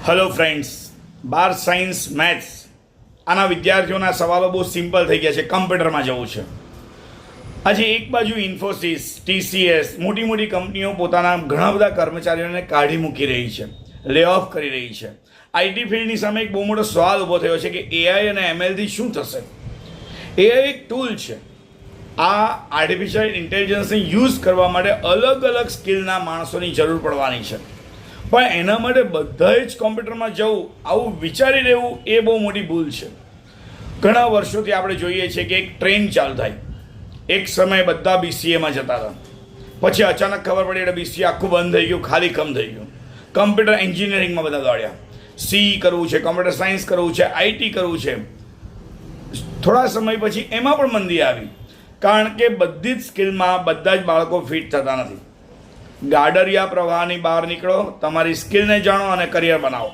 Hello friends, 12 science maths આના વિદ્યાર્થીઓના સવાલો બહુ સિમ્પલ થઈ ગયા છે. કમ્પ્યુટરમાં જવું છે. આજે એક બાજુ ઇન્ફોસિસ, TCS મોટી મોટી કંપનીઓ પોતાના ઘણા બધા કર્મચારીઓને કાઢી મૂકી રહી છે, લે ઓફ કરી રહી છે. IT ફિલ્ડની સામે એક બહુ મોટો સવાલ ઊભો થયો છે કે AI અને MLથી શું થશે. AI એક ટૂલ છે. આ આર્ટિફિશિયલ ઇન્ટેલિજન્સને યુઝ કરવા માટે અલગ અલગ સ્કિલના માણસોની જરૂર પડવાની છે. પણ એના માટે બધાએ જ કોમ્પ્યુટરમાં જવું, આવું વિચારી લેવું એ બહુ મોટી ભૂલ છે. ઘણા વર્ષોથી આપણે જોઈએ છીએ કે એક ટ્રેન્ડ ચાલુ થાય. એક સમયે બધા BCAમાં જતા હતા, પછી અચાનક ખબર પડી એટલે BCA આખું બંધ થઈ ગયું, ખાલી કમ થઈ ગયું. કમ્પ્યુટર એન્જિનિયરિંગમાં બધા દોડ્યા. CE કરવું છે, કમ્પ્યુટર સાયન્સ કરવું છે, IT કરવું છે. થોડા સમય પછી એમાં પણ મંદી આવી, કારણ કે બધી જ સ્કિલમાં બધા જ બાળકો ફિટ થતા નથી. ગાડરિયા પ્રવાહની બહાર નીકળો, તમારી સ્કિલને જાણો અને કરિયર બનાવો.